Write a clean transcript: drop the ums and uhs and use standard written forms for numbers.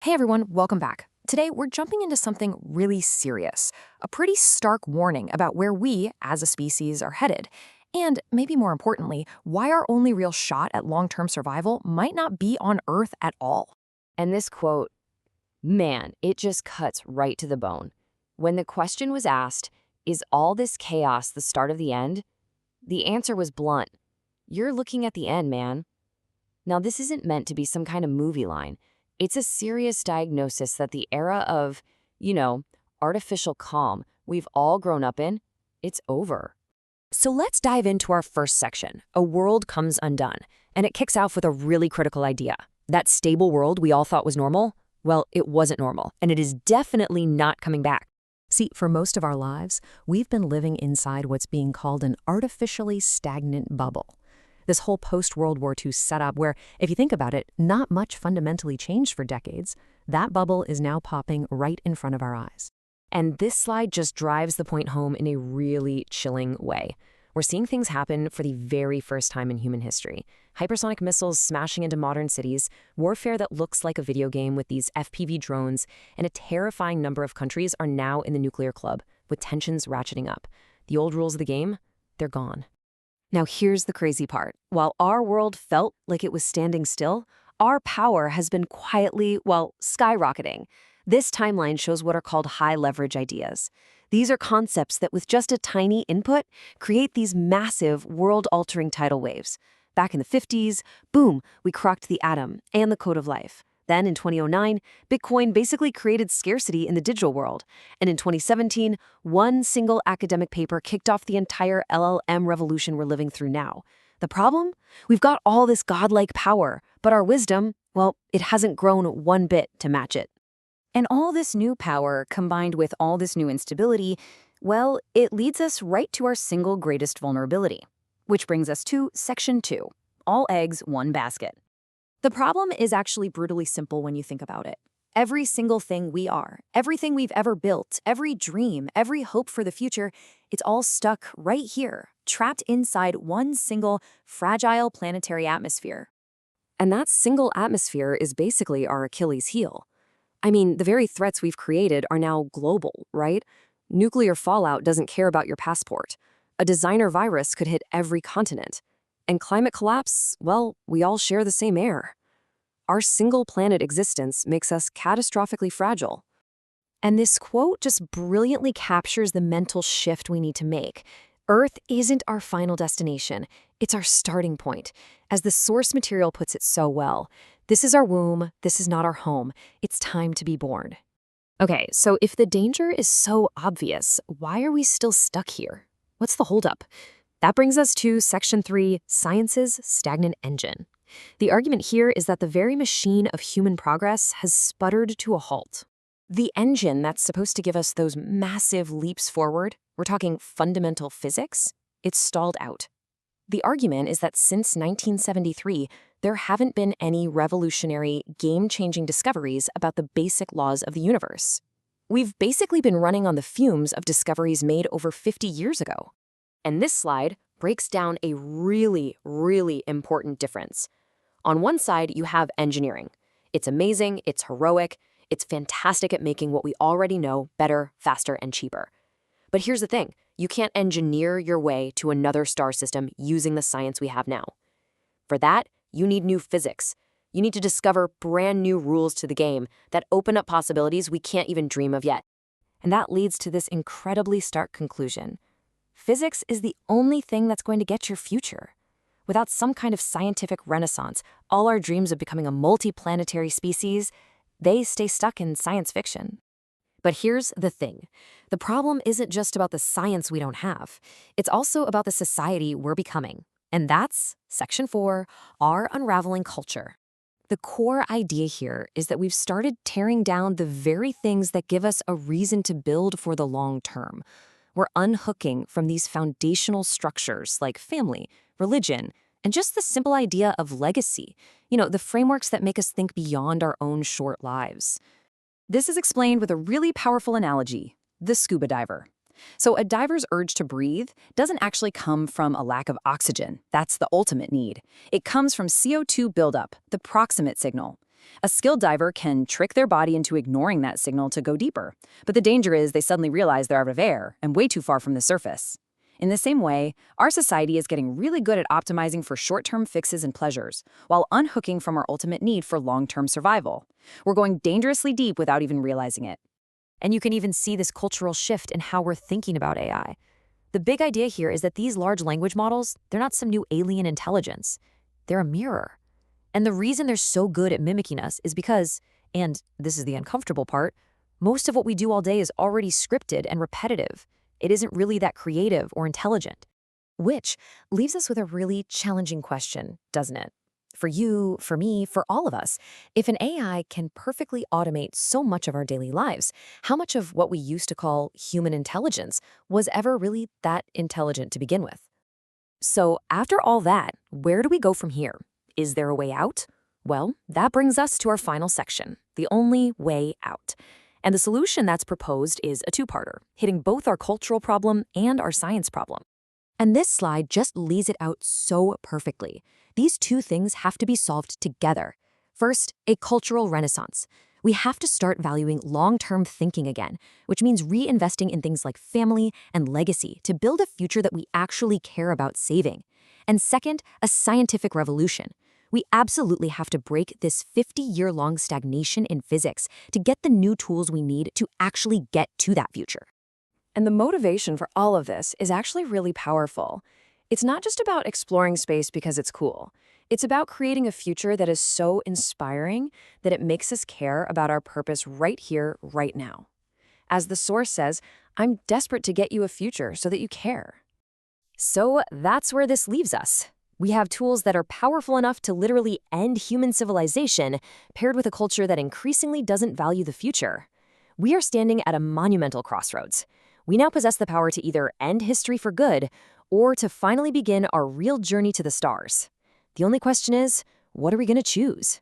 Hey everyone, welcome back. Today we're jumping into something really serious, a pretty stark warning about where we, as a species, are headed. And maybe more importantly, why our only real shot at long-term survival might not be on Earth at all. And this quote, man, it just cuts right to the bone. When the question was asked, is all this chaos the start of the end? The answer was blunt. You're looking at the end, man. Now, this isn't meant to be some kind of movie line. It's a serious diagnosis that the era of, you know, artificial calm we've all grown up in, it's over. So let's dive into our first section, A World Comes Undone. And it kicks off with a really critical idea. That stable world we all thought was normal, well, it wasn't normal, and it is definitely not coming back. See, for most of our lives, we've been living inside what's being called an artificially stagnant bubble. This whole post-World War II setup where, if you think about it, not much fundamentally changed for decades, that bubble is now popping right in front of our eyes. And this slide just drives the point home in a really chilling way. We're seeing things happen for the very first time in human history. Hypersonic missiles smashing into modern cities, warfare that looks like a video game with these FPV drones, and a terrifying number of countries are now in the nuclear club, with tensions ratcheting up. The old rules of the game, they're gone. Now here's the crazy part. While our world felt like it was standing still, our power has been quietly, skyrocketing. This timeline shows what are called high-leverage ideas. These are concepts that with just a tiny input, create these massive, world-altering tidal waves. Back in the 50s, boom, we cracked the atom and the code of life. Then in 2009, Bitcoin basically created scarcity in the digital world. And in 2017, one single academic paper kicked off the entire LLM revolution we're living through now. The problem? We've got all this godlike power, but our wisdom, it hasn't grown one bit to match it. And all this new power, combined with all this new instability, it leads us right to our single greatest vulnerability. Which brings us to Section 2, all eggs, one basket. The problem is actually brutally simple when you think about it. Every single thing we are, everything we've ever built, every dream, every hope for the future, it's all stuck right here, trapped inside one single, fragile planetary atmosphere. And that single atmosphere is basically our Achilles heel. I mean, the very threats we've created are now global, right? Nuclear fallout doesn't care about your passport. A designer virus could hit every continent. And climate collapse, we all share the same air. Our single planet existence makes us catastrophically fragile. And this quote just brilliantly captures the mental shift we need to make. Earth isn't our final destination. It's our starting point. As the source material puts it so well, this is our womb, this is not our home. It's time to be born. Okay, so if the danger is so obvious, why are we still stuck here? What's the holdup? That brings us to Section 3, Science's Stagnant Engine. The argument here is that the very machine of human progress has sputtered to a halt. The engine that's supposed to give us those massive leaps forward, we're talking fundamental physics, it's stalled out. The argument is that since 1973, there haven't been any revolutionary, game-changing discoveries about the basic laws of the universe. We've basically been running on the fumes of discoveries made over 50 years ago. And this slide breaks down a really, really important difference. On one side, you have engineering. It's amazing, it's heroic, it's fantastic at making what we already know better, faster, and cheaper. But here's the thing, you can't engineer your way to another star system using the science we have now. For that, you need new physics. You need to discover brand new rules to the game that open up possibilities we can't even dream of yet. And that leads to this incredibly stark conclusion. Physics is the only thing that's going to get your future. Without some kind of scientific renaissance, all our dreams of becoming a multi-planetary species, they stay stuck in science fiction. But here's the thing. The problem isn't just about the science we don't have. It's also about the society we're becoming. And that's Section 4, our unraveling culture. The core idea here is that we've started tearing down the very things that give us a reason to build for the long term. We're unhooking from these foundational structures like family, religion, and just the simple idea of legacy, the frameworks that make us think beyond our own short lives. This is explained with a really powerful analogy, the scuba diver. So a diver's urge to breathe doesn't actually come from a lack of oxygen. That's the ultimate need. It comes from CO2 buildup, the proximate signal. A skilled diver can trick their body into ignoring that signal to go deeper, but the danger is they suddenly realize they're out of air and way too far from the surface. In the same way, our society is getting really good at optimizing for short-term fixes and pleasures, while unhooking from our ultimate need for long-term survival. We're going dangerously deep without even realizing it. And you can even see this cultural shift in how we're thinking about AI. The big idea here is that these large language models, they're not some new alien intelligence. They're a mirror. And the reason they're so good at mimicking us is because, and this is the uncomfortable part, most of what we do all day is already scripted and repetitive. It isn't really that creative or intelligent. Which leaves us with a really challenging question, doesn't it? For you, for me, for all of us, if an AI can perfectly automate so much of our daily lives, how much of what we used to call human intelligence was ever really that intelligent to begin with? So after all that, where do we go from here? Is there a way out? Well, that brings us to our final section, the only way out. And the solution that's proposed is a two-parter, hitting both our cultural problem and our science problem. And this slide just lays it out so perfectly. These two things have to be solved together. First, a cultural renaissance. We have to start valuing long-term thinking again, which means reinvesting in things like family and legacy to build a future that we actually care about saving. And second, a scientific revolution. We absolutely have to break this 50-year-long stagnation in physics to get the new tools we need to actually get to that future. And the motivation for all of this is actually really powerful. It's not just about exploring space because it's cool. It's about creating a future that is so inspiring that it makes us care about our purpose right here, right now. As the source says, I'm desperate to get you a future so that you care. So that's where this leaves us. We have tools that are powerful enough to literally end human civilization, paired with a culture that increasingly doesn't value the future. We are standing at a monumental crossroads. We now possess the power to either end history for good or to finally begin our real journey to the stars. The only question is, what are we going to choose?